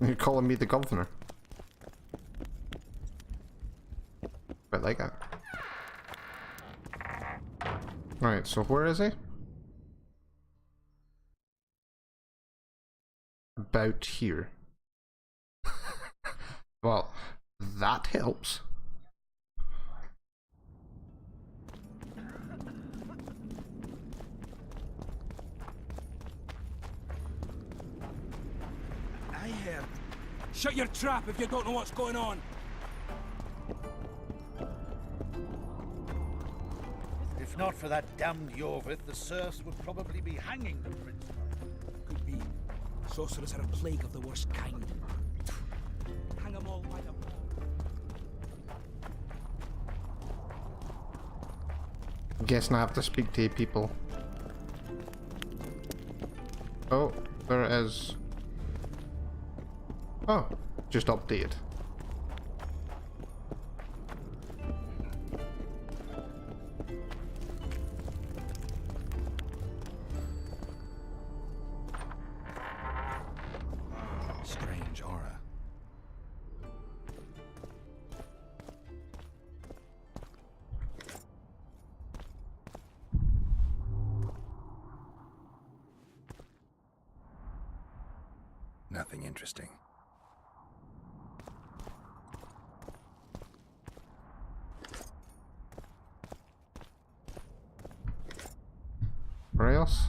You're calling me the governor. Quite like that. Right, so where is he? About here. Well, that helps. I heard. Shut your trap if you don't know what's going on. If not for that damned Yorvith, the serfs would probably be hanging the prince. Could be. Sorcerers are a plague of the worst kind. Hang them all by the... Guessing I have to speak to people. Oh, there it is. Oh, just updated. Strange aura. Nothing interesting. Where else?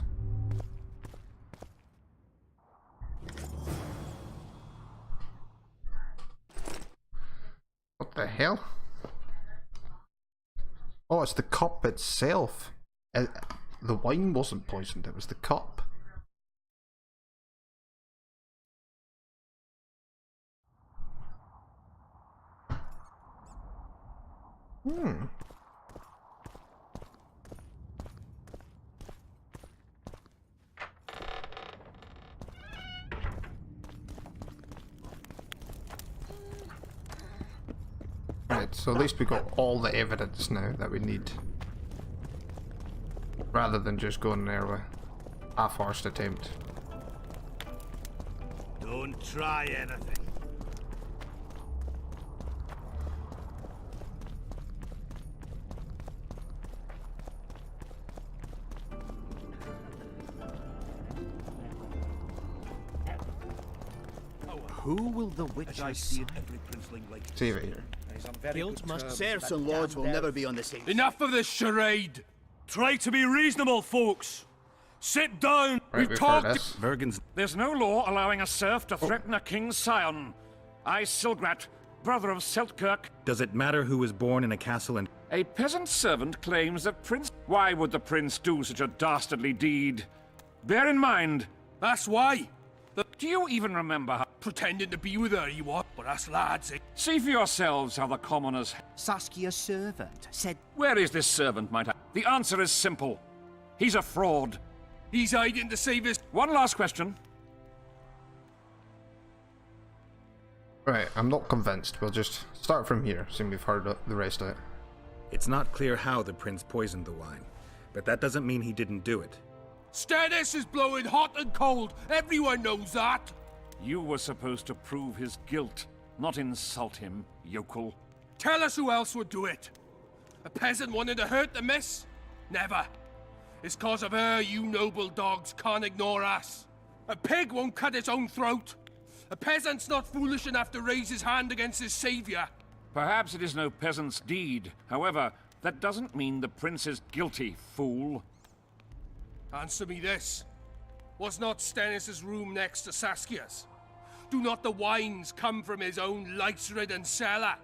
What the hell? Oh, it's the cup itself. The wine wasn't poisoned, it was the cup. Hmm. Right, so at least we got all the evidence now that we need. Rather than just going there with a half-arsed attempt. Don't try anything. Who will the witch I see? Every princeling like Save it here. Guild must serfs and lords will never be on the same. Enough of this charade! Try to be reasonable, folks! Sit down! Right, we've heard this. Vergen's There's no law allowing a serf to threaten a king's scion. I, Silgrat, brother of Seltkirk. Does it matter who was born in a castle and A peasant servant claims that Prince... Why would the prince do such a dastardly deed? Bear in mind... That's why! Do you even remember how... Pretending to be with her, you what? But us lads, eh? See for yourselves how the commoners... Saskia's servant said. Where is this servant, might I... The answer is simple. He's a fraud. He's hiding to save his... One last question. Right, I'm not convinced. We'll just start from here, seeing we've heard the rest of it. It's not clear how the prince poisoned the wine, but that doesn't mean he didn't do it. Stannis is blowing hot and cold. Everyone knows that. You were supposed to prove his guilt, not insult him, yokel. Tell us who else would do it. A peasant wanting to hurt the miss? Never. It's cause of her you noble dogs can't ignore us. A pig won't cut its own throat. A peasant's not foolish enough to raise his hand against his savior. Perhaps it is no peasant's deed. However, that doesn't mean the prince is guilty, fool. Answer me this. Was not Stannis' room next to Saskia's? Do not the wines come from his own lice-ridden cellar?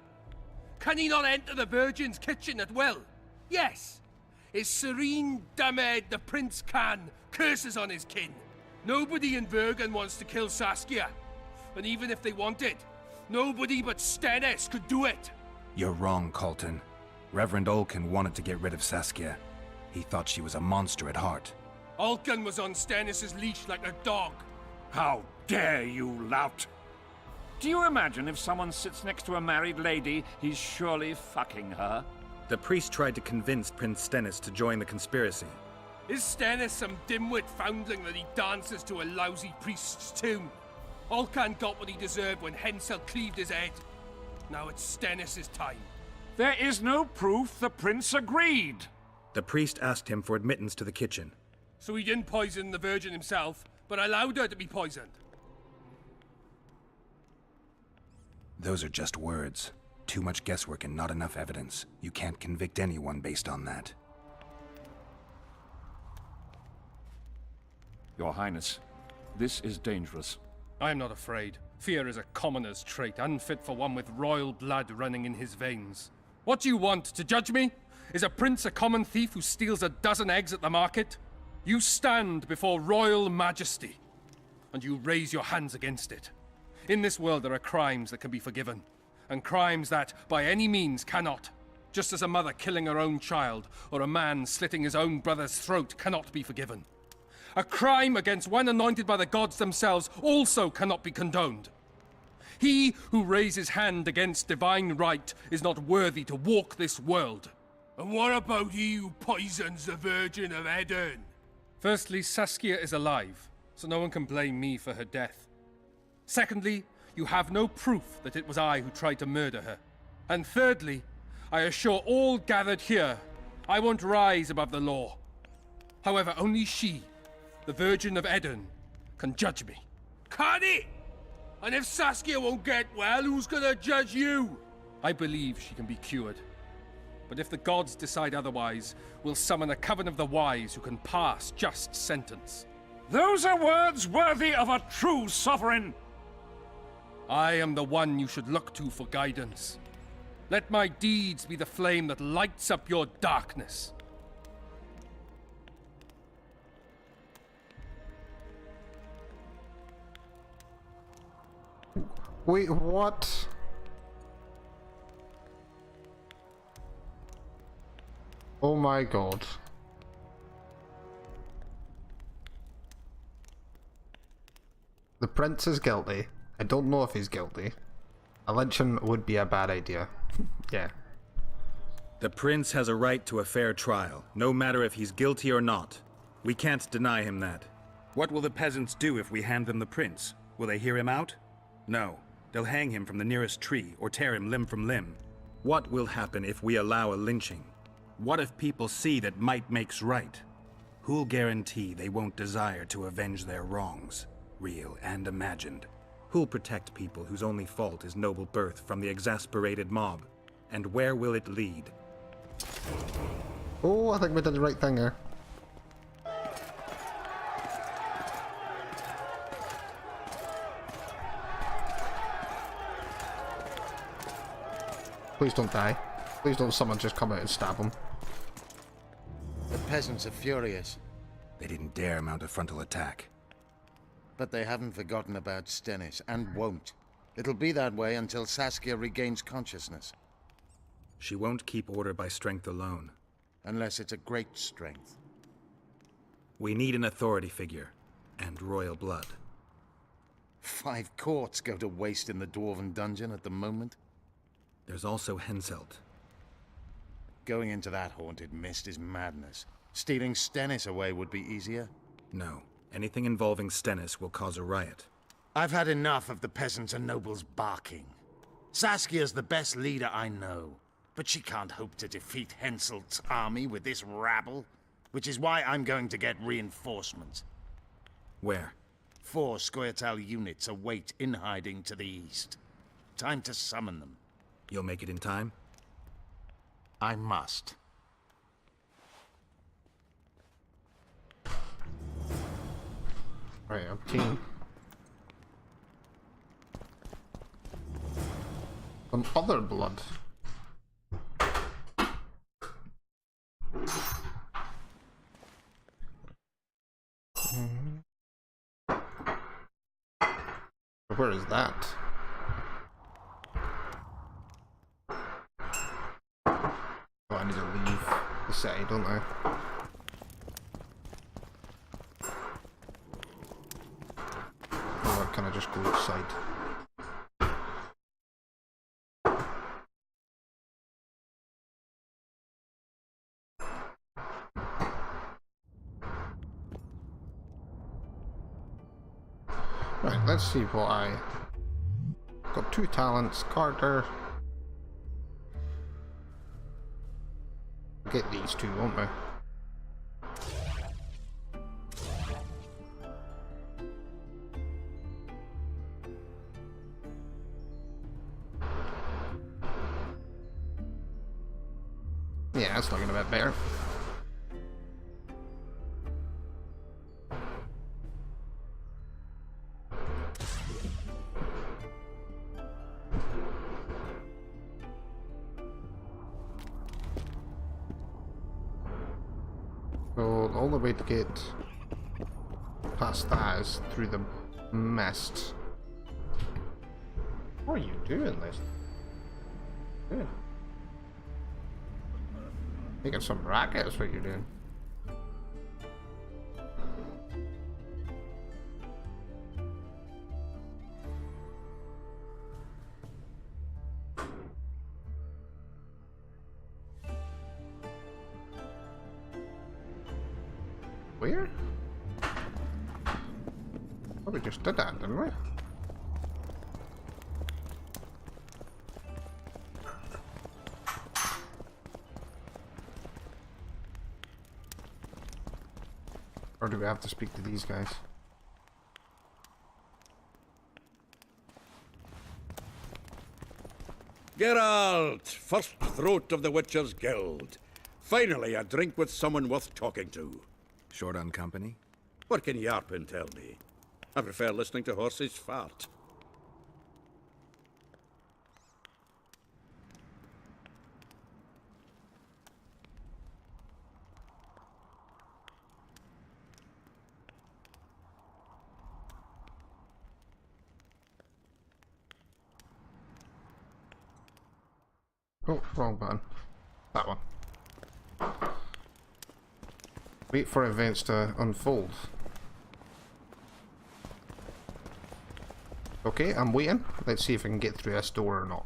Can he not enter the Virgin's kitchen at will? Yes. His serene Damed the Prince can, curses on his kin. Nobody in Vergen wants to kill Saskia. And even if they wanted, nobody but Stannis could do it. You're wrong, Colton. Reverend Olkin wanted to get rid of Saskia. He thought she was a monster at heart. Alkan was on Stannis' leash like a dog. How dare you, lout! Do you imagine if someone sits next to a married lady, he's surely fucking her? The priest tried to convince Prince Stennis to join the conspiracy. Is Stannis some dimwit foundling that he dances to a lousy priest's tune? Olcan got what he deserved when Hensel cleaved his head. Now it's Stennis' time. There is no proof the prince agreed. The priest asked him for admittance to the kitchen. So he didn't poison the Virgin himself, but allowed her to be poisoned. Those are just words. Too much guesswork and not enough evidence. You can't convict anyone based on that. Your Highness, this is dangerous. I am not afraid. Fear is a commoner's trait, unfit for one with royal blood running in his veins. What do you want, to judge me? Is a prince a common thief who steals a dozen eggs at the market? You stand before royal majesty, and you raise your hands against it. In this world there are crimes that can be forgiven, and crimes that, by any means, cannot. Just as a mother killing her own child, or a man slitting his own brother's throat cannot be forgiven. A crime against one anointed by the gods themselves also cannot be condoned. He who raises hand against divine right is not worthy to walk this world. And what about he who poisons the Virgin of Aedirn? Firstly, Saskia is alive, so no one can blame me for her death. Secondly, you have no proof that it was I who tried to murder her. And thirdly, I assure all gathered here, I won't rise above the law. However, only she, the Virgin of Aedirn, can judge me. Can it? And if Saskia won't get well, who's gonna judge you? I believe she can be cured. But if the gods decide otherwise, we'll summon a coven of the wise who can pass just sentence. Those are words worthy of a true sovereign. I am the one you should look to for guidance. Let my deeds be the flame that lights up your darkness. Wait, what? Oh my god. The prince is guilty. I don't know if he's guilty. A lynching would be a bad idea. Yeah. The prince has a right to a fair trial, no matter if he's guilty or not. We can't deny him that. What will the peasants do if we hand them the prince? Will they hear him out? No. They'll hang him from the nearest tree or tear him limb from limb. What will happen if we allow a lynching? What if people see that might makes right? Who'll guarantee they won't desire to avenge their wrongs, real and imagined? Who'll protect people whose only fault is noble birth from the exasperated mob? And where will it lead? Oh, I think we did the right thing here. Please don't die. Please don't someone just come out and stab him. The peasants are furious, They didn't dare mount a frontal attack. but they haven't forgotten about Stennis, and won't. It'll be that way until Saskia regains consciousness. She won't keep order by strength alone. Unless it's a great strength. We need an authority figure, and royal blood. 5 courts go to waste in the Dwarven dungeon at the moment. There's also Henselt. Going into that haunted mist is madness. Stealing Stennis away would be easier. No. Anything involving Stennis will cause a riot. I've had enough of the peasants and nobles barking. Saskia's the best leader I know, but she can't hope to defeat Henselt's army with this rabble, which is why I'm going to get reinforcements. Where? 4 Scoia'tael units await in hiding to the east. Time to summon them. You'll make it in time? I must. Right, I'm keen. Some other blood. Where is that? Oh, I need to leave the city, don't I? Or can I just go outside? Right, let's see what I... Got 2 talents, Carter. Get these 2, won't we? Yeah, that's looking a bit better. So the only way to get past that is through the mist. What are you doing, Liz? Good. Making some racket is what you're doing. Where? Oh, we just did that, didn't we? Or do we have to speak to these guys? Geralt, first throat of the Witcher's Guild. Finally, a drink with someone worth talking to. Short on company? What can Yarpin tell me? I prefer listening to horses fart. Oh, wrong button. That one. Wait for events to unfold. Okay, I'm waiting. Let's see if I can get through this door or not.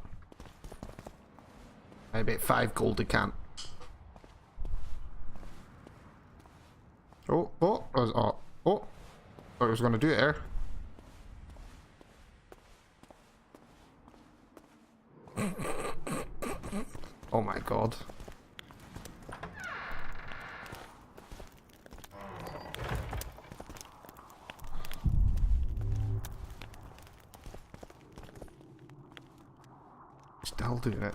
I bet 5 gold I can't. Oh, thought I was going to do it there. Oh my god. Still doing it.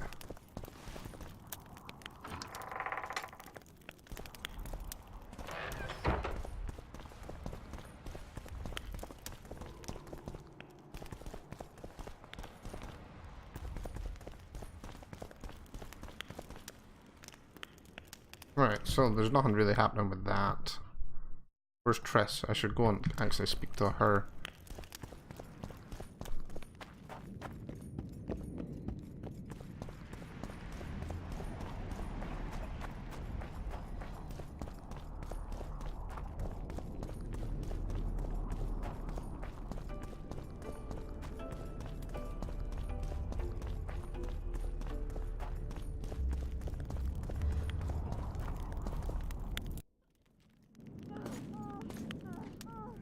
Right, so there's nothing really happening with that. Where's Triss? I should go and actually speak to her.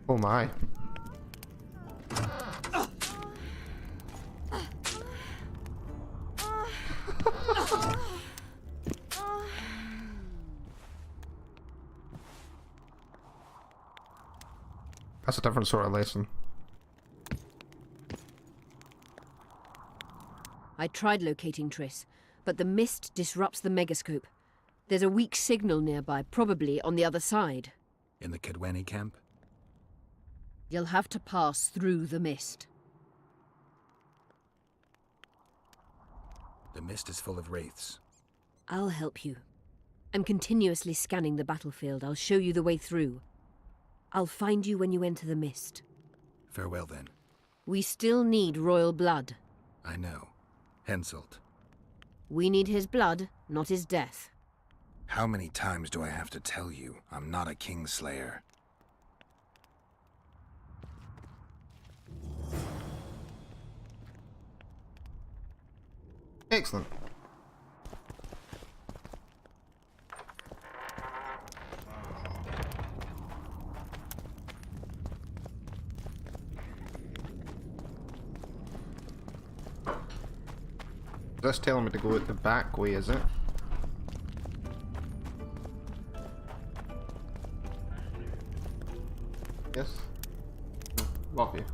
Oh my. That's a different sort of lesson. I tried locating Triss, but the mist disrupts the megascope. There's a weak signal nearby, probably on the other side. In the Kedweni camp? You'll have to pass through the mist. The mist is full of wraiths. I'll help you. I'm continuously scanning the battlefield. I'll show you the way through. I'll find you when you enter the mist. Farewell then. We still need royal blood. I know. Henselt. We need his blood, not his death. How many times do I have to tell you I'm not a Kingslayer? Excellent. That's telling me to go out the back way, is it? Yes? Love you.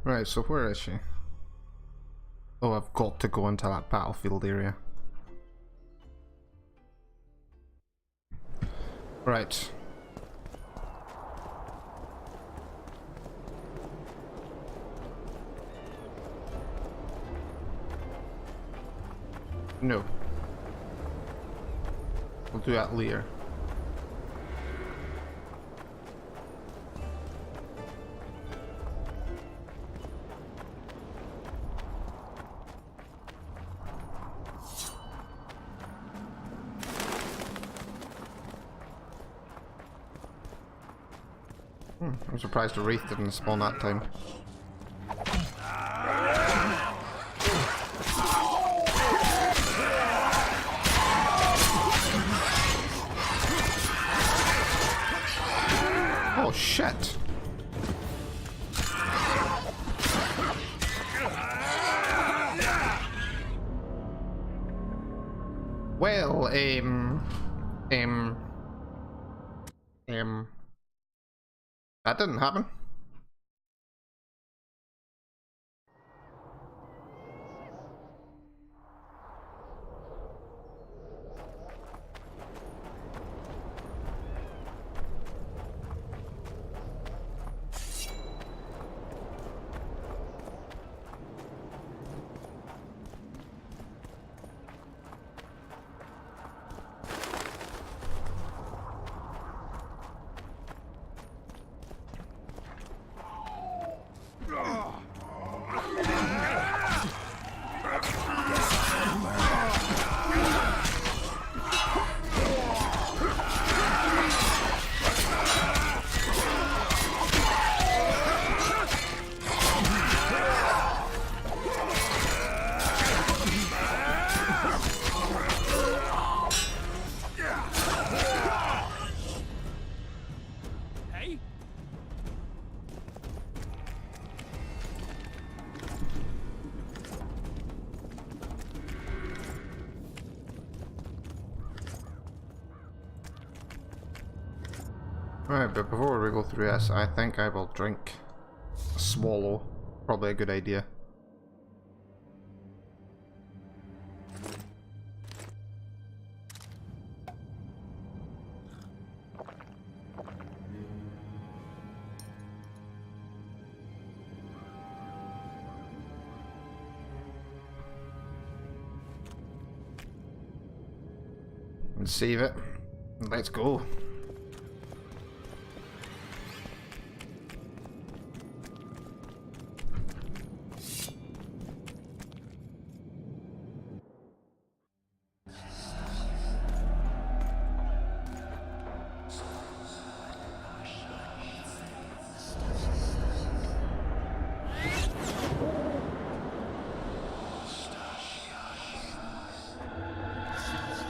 Right, so where is she? Oh, I've got to go into that battlefield area. Right. No. We'll do that later. I'm surprised the Wraith didn't spawn that time. Oh shit! Well, that didn't happen. Right, but before we go through this, I think I will drink a swallow. Probably a good idea. And save it. Let's go.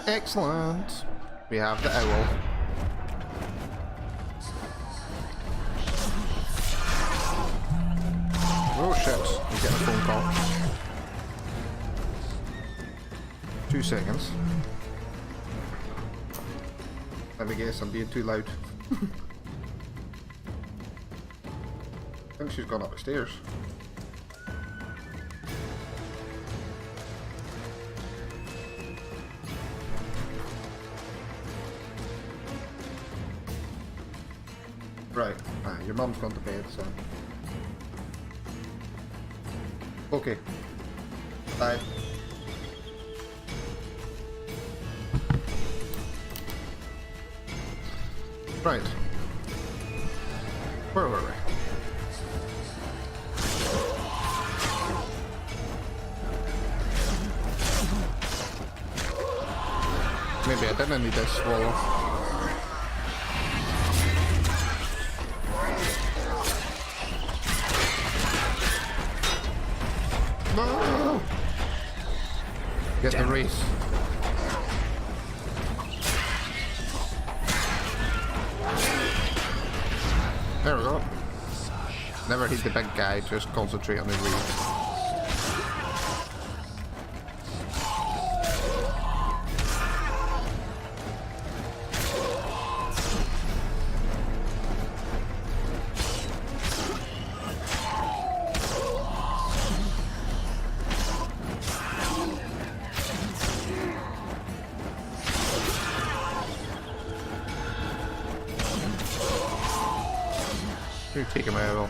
Excellent. We have the owl. Oh shit, we get a phone call. 2 seconds. Let me guess, I'm being too loud. I think she's gone up the stairs. Right, your mum's gone to bed, so... Okay. Bye. Right. Where were we? Maybe I didn't need a swallow. No! Get the race. There we go. Never hit the big guy, just concentrate on the race. Take him out.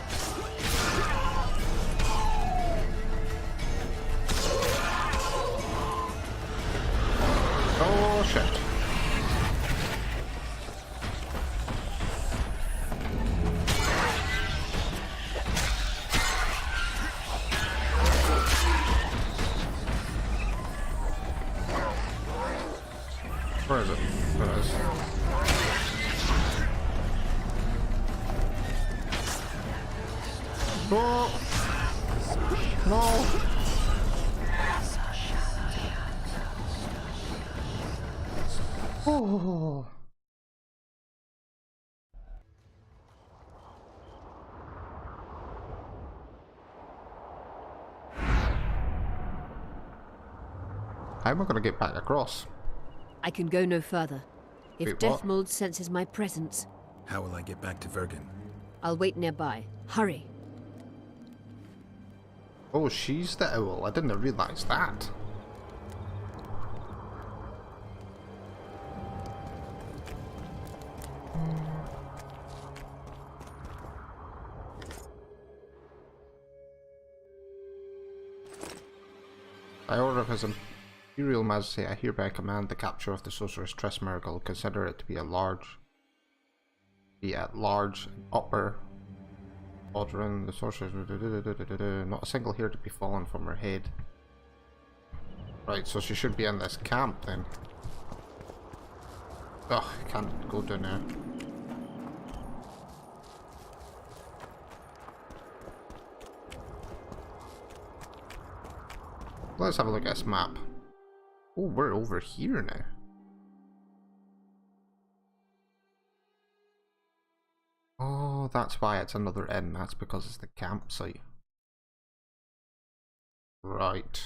Oh shit. Where is it? There it is. No! No! Oh. How am I going to get back across? I can go no further. If Wait, what? Deathmold senses my presence, How will I get back to Vergen? I'll wait nearby. Hurry. Oh, she's the owl. I didn't realise that. By order of His Imperial Majesty, I hereby command the capture of the sorceress Triss Merigold. Consider it to be at large upper ordering the sorceress. Not a single hair to be fallen from her head. Right, so she should be in this camp then. Ugh, can't go down there. Let's have a look at this map. Oh, we're over here now. Oh, that's why it's another inn. That's because it's the campsite. Right.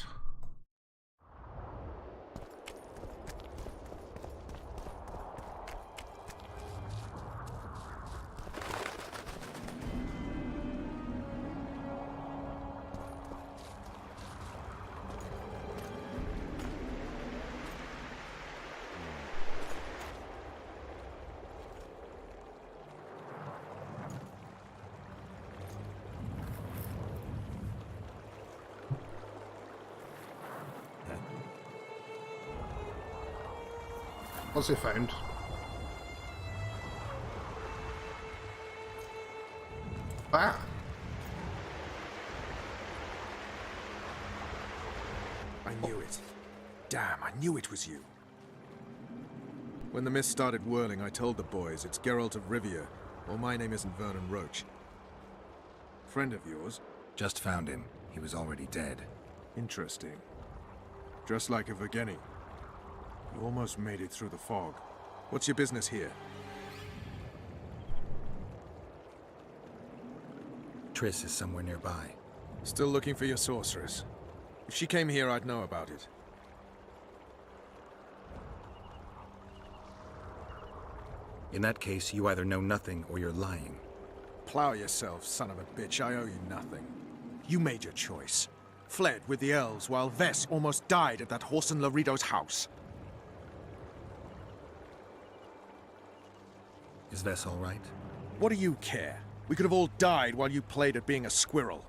What's he found? Ah! I knew it. Damn, I knew it was you. When the mist started whirling, I told the boys it's Geralt of Rivia, or my name isn't Vernon Roach. Friend of yours? Just found him. He was already dead. Interesting. Just like a Vergenni. You almost made it through the fog. What's your business here? Triss is somewhere nearby. Still looking for your sorceress. If she came here, I'd know about it. In that case, you either know nothing or you're lying. Plow yourself, son of a bitch. I owe you nothing. You made your choice. Fled with the elves while Vess almost died at that Horson Laredo's house. Is Vess all right? What do you care? We could have all died while you played at being a squirrel.